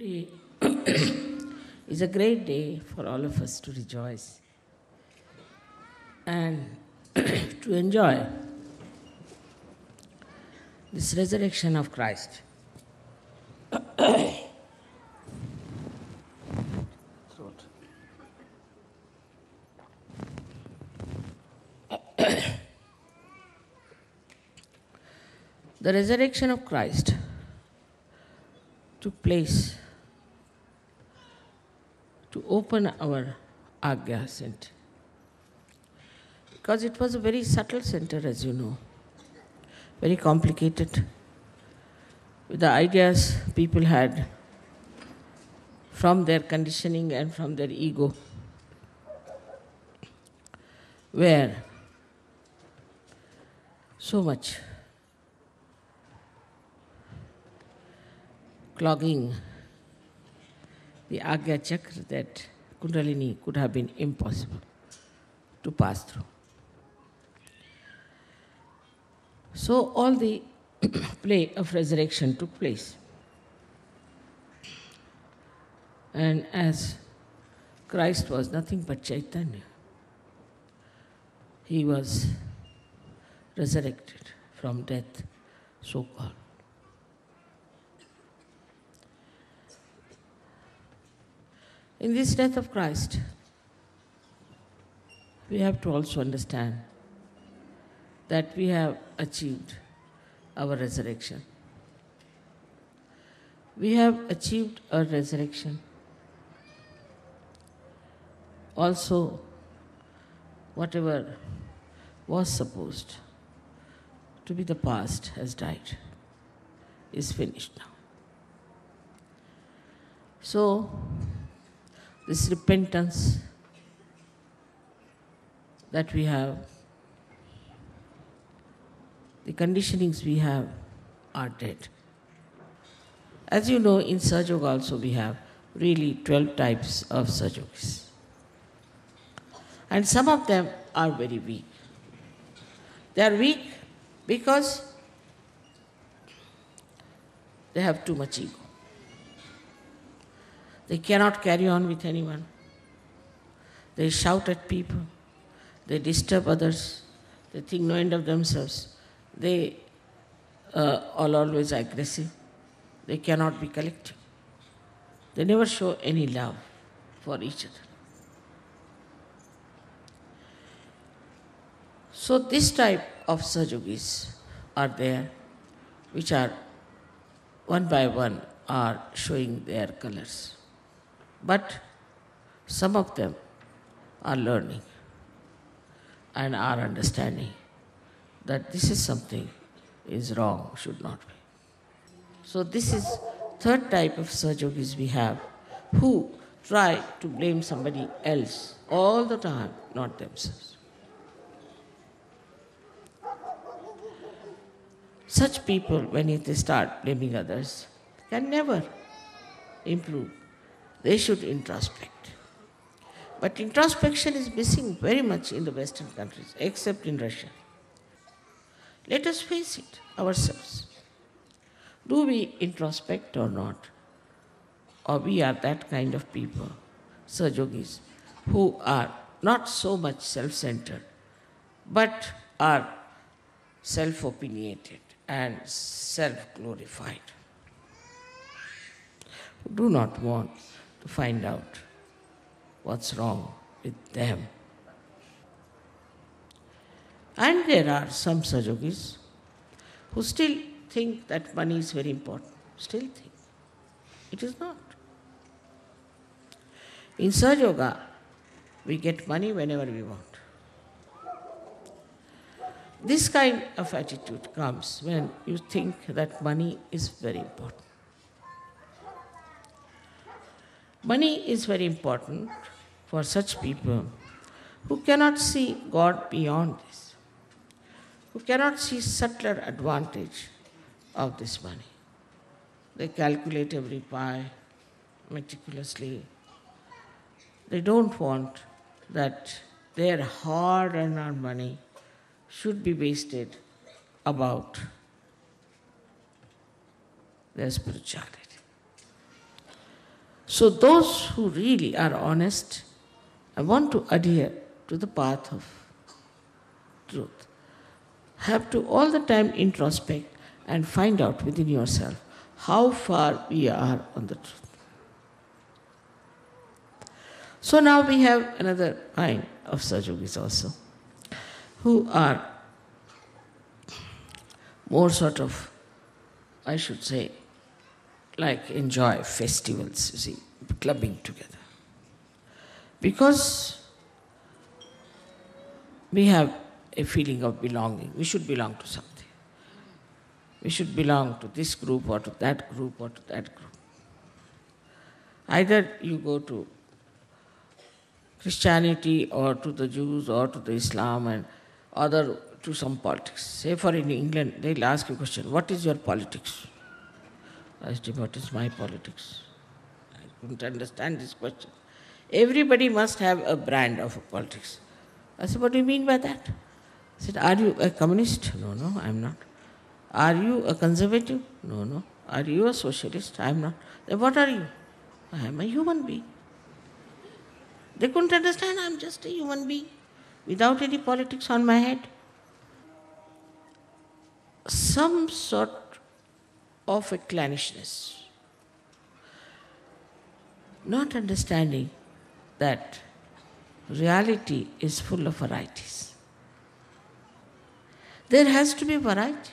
Today is a great day for all of us to rejoice and to enjoy this resurrection of Christ. The resurrection of Christ took place to open our Agnya center. Because it was a very subtle center, as you know, very complicated, with the ideas people had from their conditioning and from their ego, where so much clogging the Agnya chakra that Kundalini could have been impossible to pass through. So all the play of resurrection took place. And as Christ was nothing but Chaitanya, he was resurrected from death, so-called. In this death of Christ, we have to also understand that we have achieved our resurrection. We have achieved our resurrection. Also, whatever was supposed to be the past has died, is finished now. So, this repentance that we have, the conditionings we have are dead. As you know, in Sahaja also we have really 12 types of Sahajogis. And some of them are very weak. They are weak because they have too much ego. They cannot carry on with anyone. They shout at people. They disturb others. They think no end of themselves. They are always aggressive. They cannot be collective. They never show any love for each other. So this type of Sahajogis are there, which are one by one are showing their colors. But some of them are learning and are understanding that this is something is wrong, should not be. So this is third type of Sahajogis we have, who try to blame somebody else all the time, not themselves. Such people, when they start blaming others, can never improve. They should introspect. But introspection is missing very much in the Western countries, except in Russia. Let us face it ourselves. Do we introspect or not? Or we are that kind of people, Sahajogis, who are not so much self-centered, but are self-opinionated and self-glorified. Who do not want to find out what's wrong with them. And there are some Sahajogis who still think that money is very important. Still think. It is not. In Sahaja Yoga, we get money whenever we want. This kind of attitude comes when you think that money is very important. Money is very important for such people who cannot see God beyond this, who cannot see subtler advantage of this money. They calculate every pie meticulously. They don't want that their hard-earned money should be wasted about their spirituality. So those who really are honest and want to adhere to the path of truth have to all the time introspect and find out within yourself how far we are on the truth. So now we have another kind of Sajogis also, who are more sort of, I should say, like enjoy festivals, you see, clubbing together. Because we have a feeling of belonging. We should belong to something. We should belong to this group or to that group or to that group. Either you go to Christianity or to the Jews or to the Islam and other to some politics. Say for in England, they'll ask you a question, what is your politics? I asked him, what is my politics? I couldn't understand this question. Everybody must have a brand of politics. I said, what do you mean by that? I said, are you a communist? No, no, I'm not. Are you a conservative? No, no. Are you a socialist? I'm not. Then what are you? I am a human being. They couldn't understand, I'm just a human being without any politics on my head. Some sort of a clannishness, not understanding that reality is full of varieties. There has to be variety.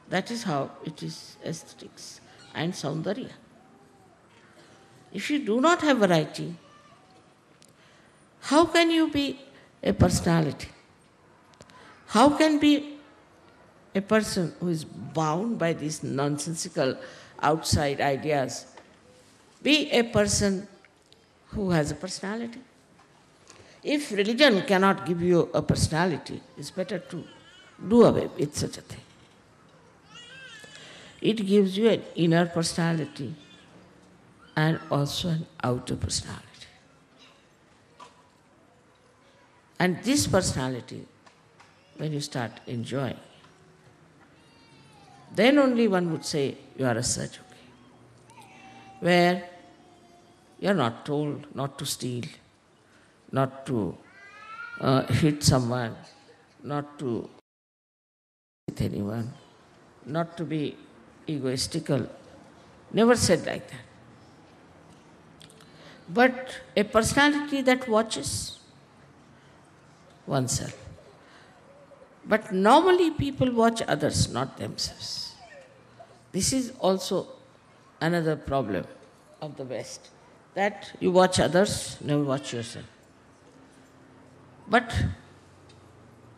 That is how it is aesthetics and Saundarya. If you do not have variety, how can you be a personality? How can be a person who is bound by these nonsensical outside ideas be a person who has a personality? If religion cannot give you a personality, it's better to do away with such a thing. It gives you an inner personality and also an outer personality. And this personality, when you start enjoying, then only one would say you are a Sajogi, where you are not told not to steal, not to hit someone, not to with anyone, not to be egoistical. Never said like that. But a personality that watches oneself. But normally people watch others, not themselves. This is also another problem of the West, that you watch others, never watch yourself. But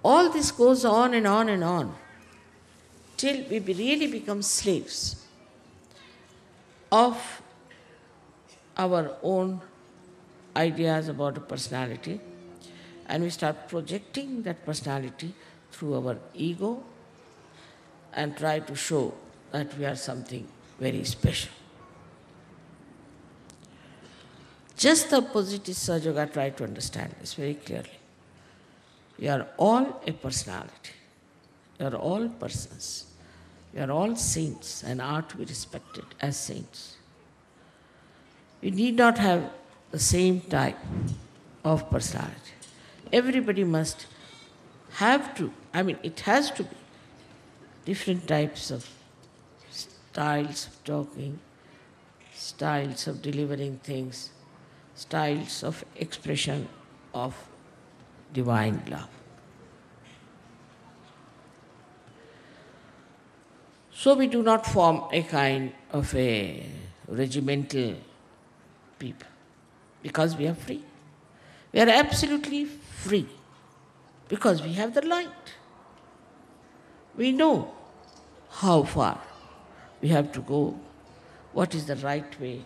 all this goes on and on and on till we really become slaves of our own ideas about a personality, and we start projecting that personality through our ego and try to show that we are something very special. Just the opposite is Sahaja try to understand this very clearly. You are all a personality. You are all persons. You are all saints and are to be respected as saints. You need not have the same type of personality. Everybody must have to, it has to be different types of styles of talking, styles of delivering things, styles of expression of divine love. So we do not form a kind of a regimental people because we are free. We are absolutely free because we have the light. We know how far we have to go, what is the right way,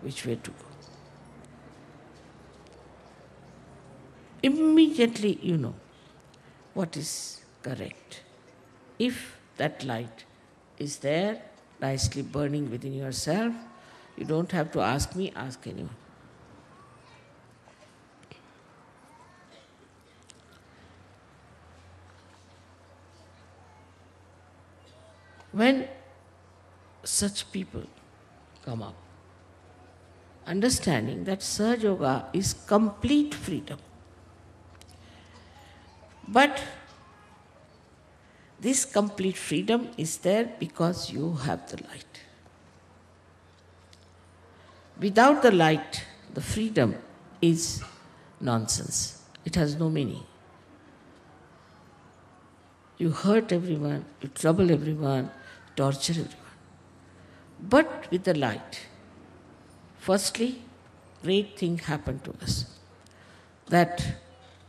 which way to go. Immediately you know what is correct. If that light is there, nicely burning within yourself, you don't have to ask me, ask anyone. When such people come up. Understanding that Sahaja Yoga is complete freedom. But this complete freedom is there because you have the light. Without the light, the freedom is nonsense. It has no meaning. You hurt everyone, you trouble everyone, torture everyone. But with the light, firstly, great thing happened to us. That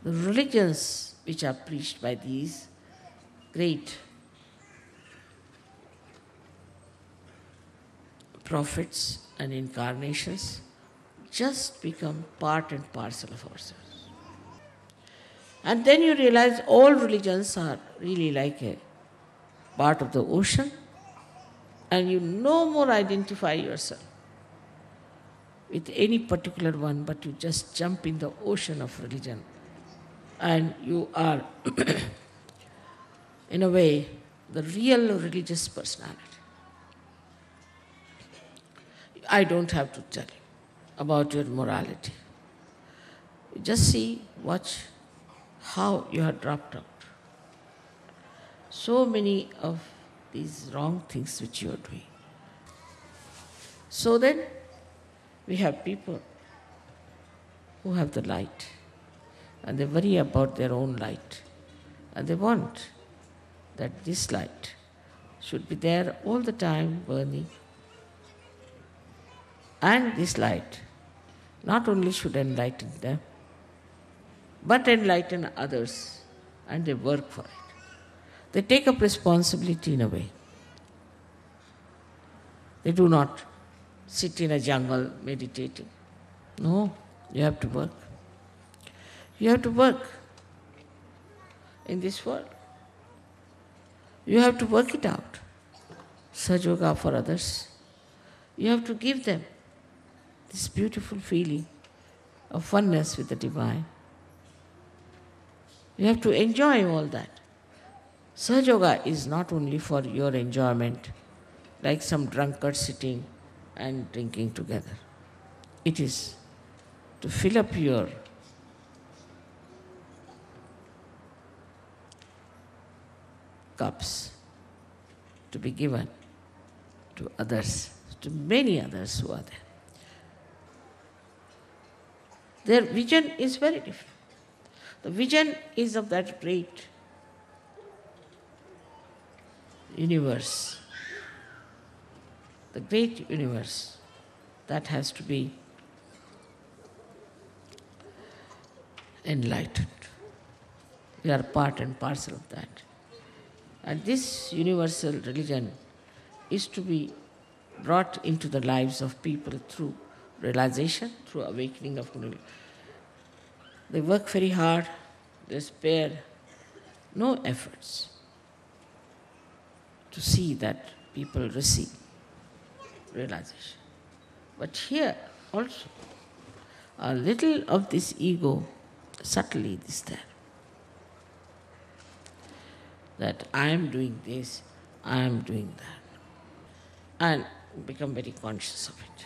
the religions which are preached by these great prophets and incarnations just become part and parcel of ourselves. And then you realize all religions are really like a part of the ocean, and you no more identify yourself with any particular one, but you just jump in the ocean of religion, and you are, in a way, the real religious personality. I don't have to tell you about your morality. You just see, watch how you have dropped out. So many of these wrong things which you are doing. So then, we have people who have the light, and they worry about their own light, and they want that this light should be there all the time burning. And this light not only should enlighten them, but enlighten others, and they work for it. They take up responsibility in a way. They do not sit in a jungle meditating. No, you have to work. You have to work in this world. You have to work it out. Sahaja Yoga for others. You have to give them this beautiful feeling of oneness with the divine. You have to enjoy all that. Sahaja Yoga is not only for your enjoyment, like some drunkard sitting and drinking together. It is to fill up your cups, to be given to others, to many others who are there. Their vision is very different. The vision is of that great universe, the great universe that has to be enlightened. We are part and parcel of that. And this universal religion is to be brought into the lives of people through realization, through awakening of Kundalini. They work very hard, they spare no efforts to see that people receive realization. But here also, a little of this ego subtly is there. That I am doing this, I am doing that. And become very conscious of it.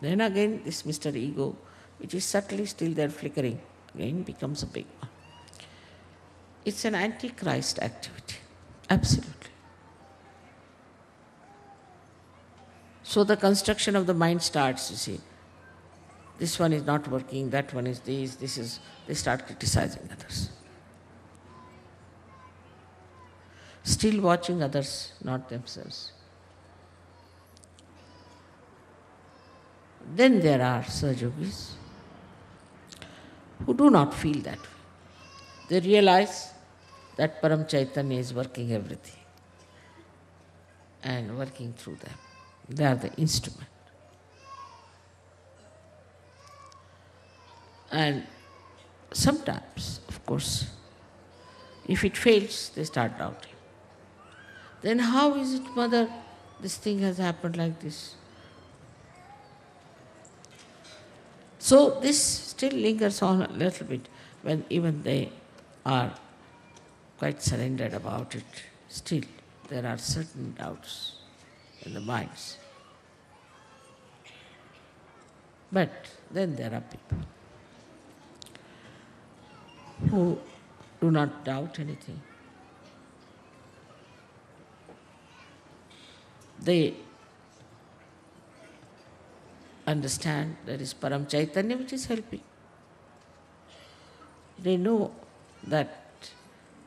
Then again, this Mr. Ego, which is subtly still there flickering, again becomes a big one. It's an antichrist activity, absolutely. So the construction of the mind starts, you see. This one is not working, that one is this is, they start criticizing others. Still watching others, not themselves. Then there are Sahaja Yogis who do not feel that way. They realize that Param Chaitanya is working everything and working through them. They are the instrument. And sometimes, of course, if it fails, they start doubting. Then how is it, Mother, this thing has happened like this? So this still lingers on a little bit when even they are quite surrendered about it. Still, there are certain doubts in the minds. But then there are people who do not doubt anything. They understand there is Param Chaitanya which is helping. They know that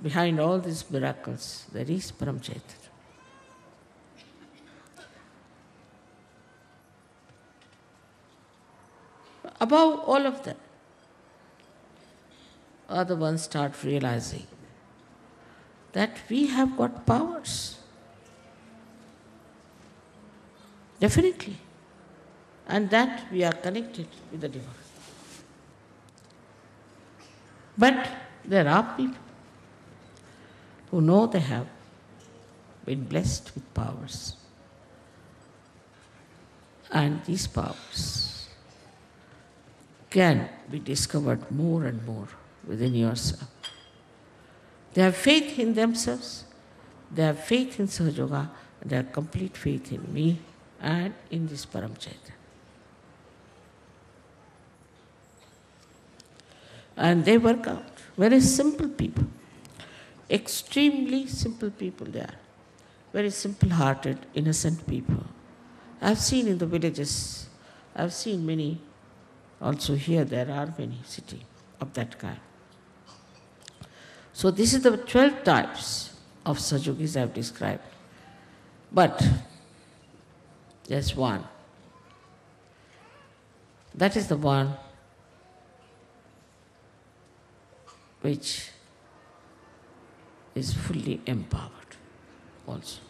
behind all these miracles there is Param Chaitanya. Above all of them, other ones start realizing that we have got powers. Definitely. And that we are connected with the divine. But there are people who know they have been blessed with powers. And these powers can be discovered more and more within yourself. They have faith in themselves, they have faith in Sahajoga, and they have complete faith in me and in this Param Chaitanya. And they work out. Very simple people. Extremely simple people they are. Very simple-hearted, innocent people. I've seen in the villages, I've seen many, also here there are many cities of that kind. So this is the 12 types of Sajogis I have described. But there's one. That is the one which is fully empowered also.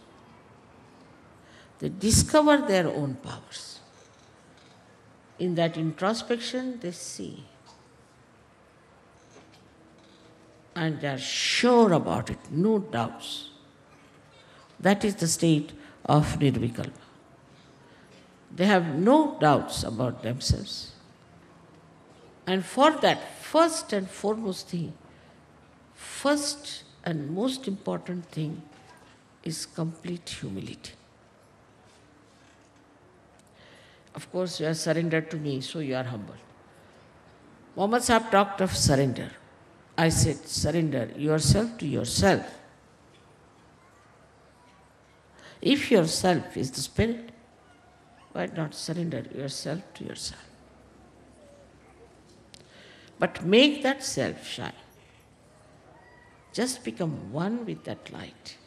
They discover their own powers. In that introspection, they see. And they are sure about it, no doubts. That is the state of Nirvikalpa. They have no doubts about themselves. And for that, first and foremost thing, first and most important thing is complete humility. Of course, you are surrendered to me, so you are humble. Muhammad Sahib talked of surrender. I said, surrender yourself to yourself. If yourself is the spirit, why not surrender yourself to yourself? But make that self shine. Just become one with that light.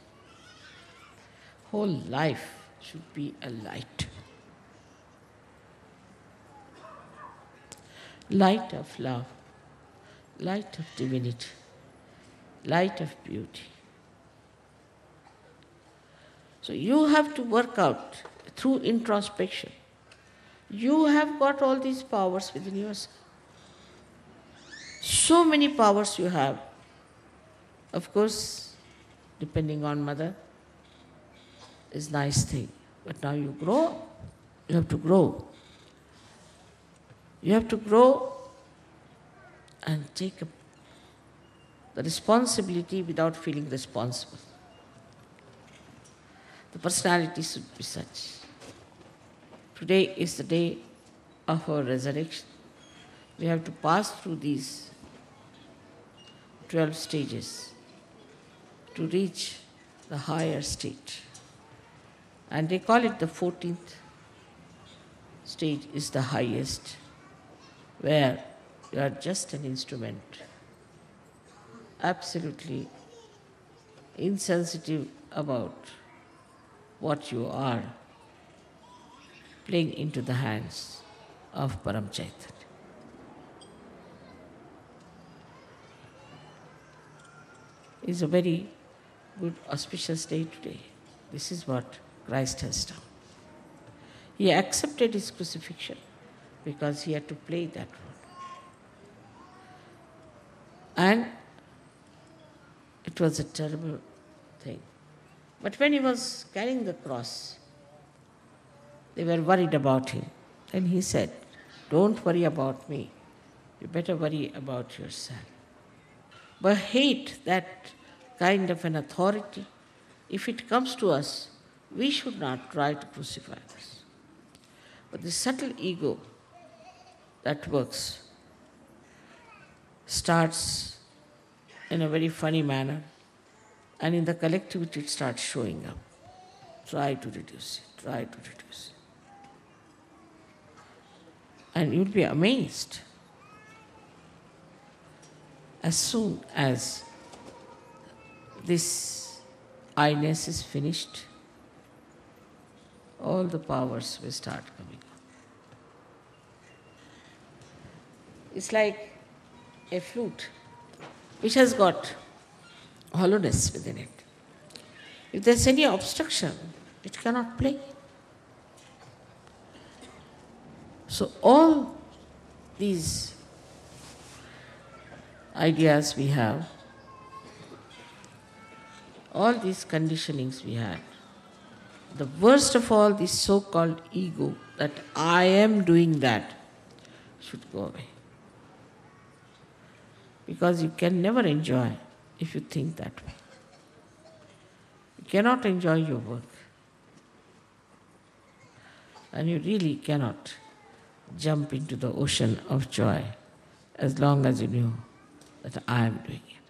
Whole life should be a light. Light of love, light of divinity, light of beauty. So you have to work out through introspection. You have got all these powers within yourself. So many powers you have. Of course, depending on mother, is nice thing. But now you grow, you have to grow. You have to grow and take up the responsibility without feeling responsible. The personality should be such. Today is the day of our resurrection. We have to pass through these 12 stages to reach the higher state. And they call it the 14th stage is the highest, where you are just an instrument, absolutely insensitive about what you are, playing into the hands of Param Chaitanya. It's a very good auspicious day today. This is what Christ has done. He accepted his crucifixion because he had to play that role. And it was a terrible thing. But when he was carrying the cross, they were worried about him. And he said, don't worry about me. You better worry about yourself. But hate that kind of an authority. If it comes to us, we should not try to crucify us. But the subtle ego that works starts in a very funny manner, and in the collectivity it starts showing up. Try to reduce it, try to reduce it. And you'll be amazed. As soon as this I-ness is finished, all the powers will start coming up. It's like a flute which has got hollowness within it. If there's any obstruction, it cannot play. So all these ideas we have, all these conditionings we had, the worst of all, this so-called ego, that I am doing that, should go away. Because you can never enjoy if you think that way. You cannot enjoy your work. And you really cannot jump into the ocean of joy as long as you know that I am doing it.